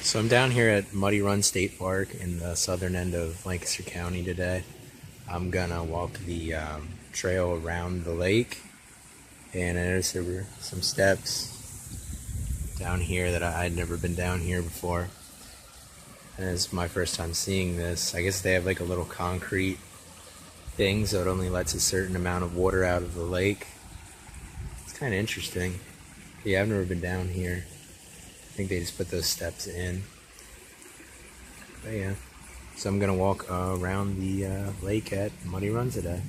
So I'm down here at Muddy Run State Park in the southern end of Lancaster County today. I'm gonna walk the trail around the lake, and I noticed there were some steps down here that I'd never been down here before. And it's my first time seeing this. I guess they have like a little concrete thing so it only lets a certain amount of water out of the lake. It's kind of interesting. Yeah, I've never been down here. I think they just put those steps in. But yeah, so I'm gonna walk around the lake at Muddy Run today.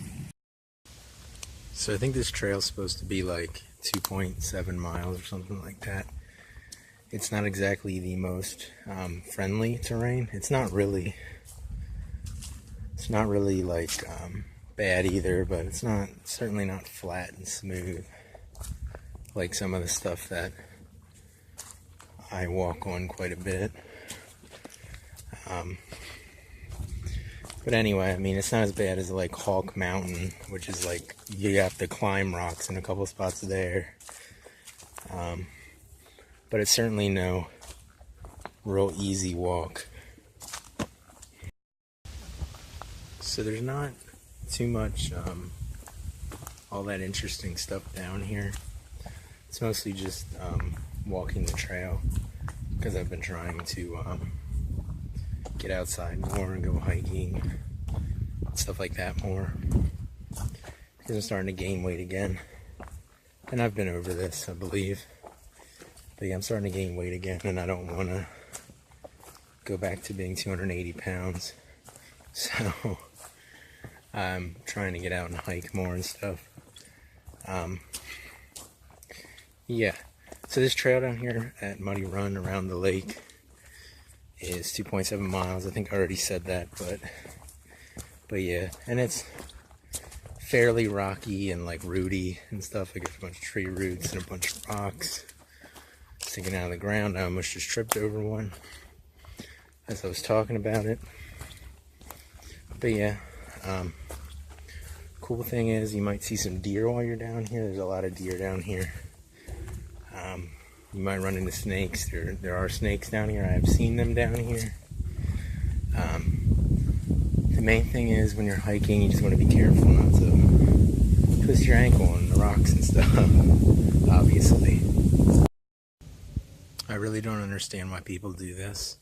So I think this trail's supposed to be like 2.7 miles or something like that. It's not exactly the most friendly terrain. It's not really like bad either, but it's certainly not flat and smooth like some of the stuff that I walk on quite a bit. But anyway, I mean, it's not as bad as like Hawk Mountain, which is like you have to climb rocks in a couple spots there. But it's certainly no real easy walk. So there's not too much all that interesting stuff down here. It's mostly just walking the trail, because I've been trying to get outside more and go hiking, stuff like that more, because I'm starting to gain weight again. And I've been over this, I believe. But yeah, I'm starting to gain weight again, and I don't want to go back to being 280 pounds. So I'm trying to get out and hike more and stuff. Yeah. So this trail down here at Muddy Run around the lake is 2.7 miles. I think I already said that, but yeah, and it's fairly rocky and like rooty and stuff. Like there's a bunch of tree roots and a bunch of rocks sticking out of the ground. I almost just tripped over one as I was talking about it. But yeah, cool thing is you might see some deer while you're down here. There's a lot of deer down here. You might run into snakes. There are snakes down here. I have seen them down here. The main thing is when you're hiking, you just want to be careful not to twist your ankle on the rocks and stuff, obviously. I really don't understand why people do this.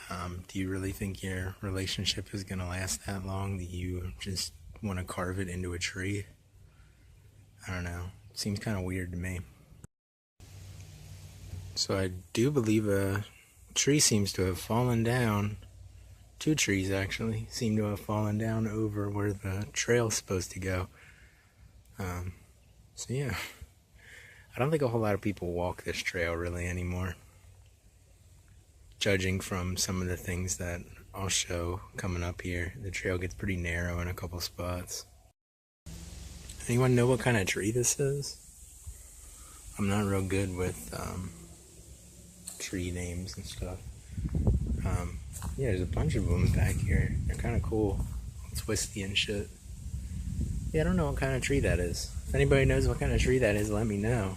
Do you really think your relationship is going to last that long that you just want to carve it into a tree? I don't know. It seems kind of weird to me. So I do believe a tree seems to have fallen down. 2 trees actually seem to have fallen down over where the trail's supposed to go. So yeah, I don't think a whole lot of people walk this trail really anymore, judging from some of the things that I'll show coming up here. The trail gets pretty narrow in a couple spots. Anyone know what kind of tree this is? I'm not real good with tree names and stuff. Yeah, there's a bunch of them back here. They're kind of cool, twisty and shit. Yeah, I don't know what kind of tree that is. If anybody knows what kind of tree that is, let me know.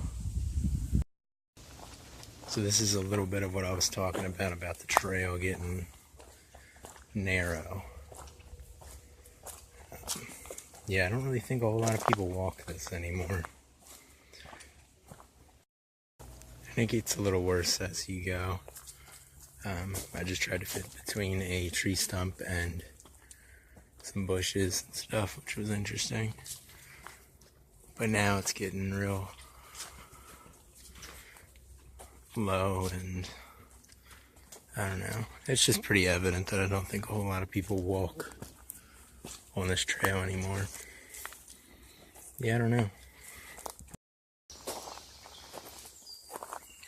So this is a little bit of what I was talking about the trail getting narrow. Yeah, I don't really think a whole lot of people walk this anymore. I think it's a little worse as you go. I just tried to fit between a tree stump and some bushes and stuff, which was interesting. But now it's getting real low, and I don't know. It's just pretty evident that I don't think a whole lot of people walk on this trail anymore. Yeah, I don't know.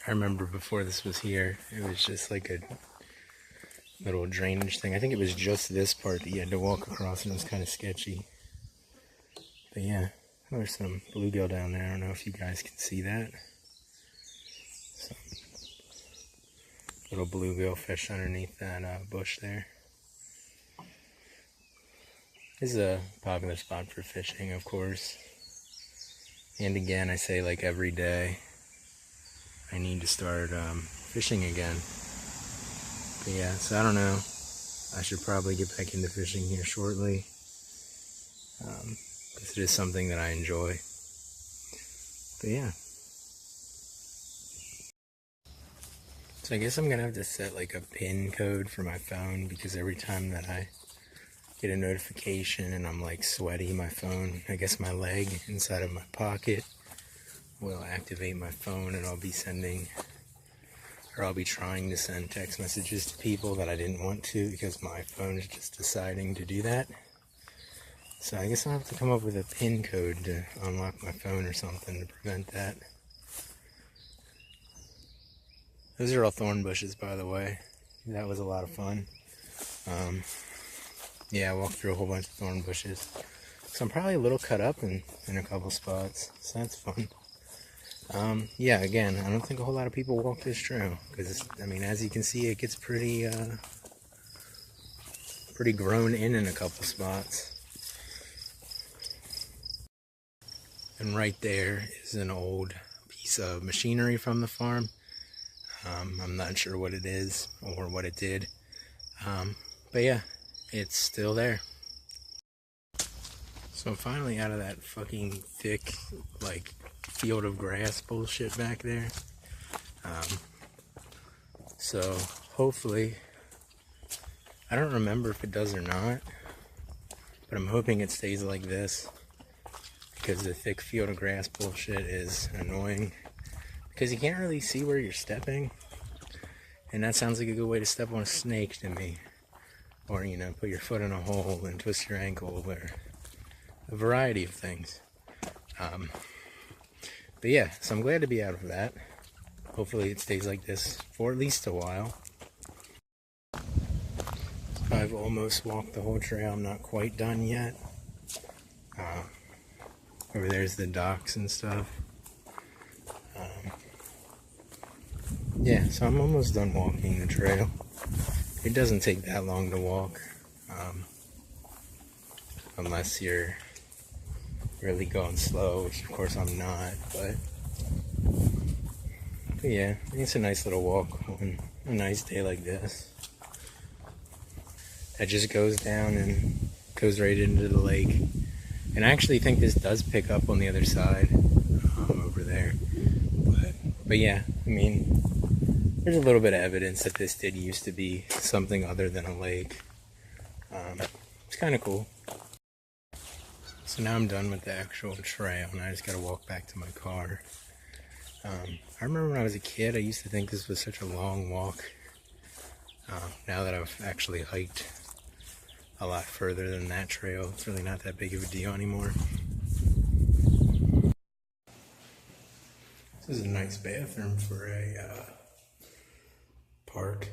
I remember before this was here, it was just like a little drainage thing. I think it was just this part that you had to walk across, and it was kind of sketchy. But yeah, there's some bluegill down there. I don't know if you guys can see that. Some little bluegill fish underneath that bush there. This is a popular spot for fishing, of course. And again, I say like every day, I need to start fishing again. But yeah, so I don't know. I should probably get back into fishing here shortly. Because it is something that I enjoy. But yeah. So I guess I'm gonna have to set like a PIN code for my phone, because every time that I get a notification and I'm like sweaty, my phone, I guess my leg inside of my pocket will activate my phone, and I'll be sending, or I'll be trying to send text messages to people that I didn't want to, because my phone is just deciding to do that. So I guess I'll have to come up with a PIN code to unlock my phone or something to prevent that. Those are all thorn bushes, by the way. That was a lot of fun. Yeah, I walked through a whole bunch of thorn bushes. So I'm probably a little cut up in a couple spots. So that's fun. Yeah, again, I don't think a whole lot of people walk this trail. Because, I mean, as you can see, it gets pretty grown in a couple spots. And right there is an old piece of machinery from the farm. I'm not sure what it is or what it did. But yeah, it's still there. So I'm finally out of that fucking thick, like, field of grass bullshit back there. So hopefully, I don't remember if it does or not, but I'm hoping it stays like this, because the thick field of grass bullshit is annoying. Because you can't really see where you're stepping. And that sounds like a good way to step on a snake to me. Or, you know, put your foot in a hole and twist your ankle, or a variety of things. But yeah, so I'm glad to be out of that. Hopefully it stays like this for at least a while. I've almost walked the whole trail. I'm not quite done yet. Over there's the docks and stuff. Yeah, so I'm almost done walking the trail. It doesn't take that long to walk, unless you're really going slow, which of course I'm not, but yeah, it's a nice little walk on a nice day like this. That just goes down and goes right into the lake. And I actually think this does pick up on the other side, over there. But yeah, I mean, there's a little bit of evidence that this did used to be something other than a lake. It's kind of cool. So now I'm done with the actual trail, and I just gotta walk back to my car. I remember when I was a kid, I used to think this was such a long walk. Now that I've actually hiked a lot further than that trail, it's really not that big of a deal anymore. This is a nice bathroom for a park.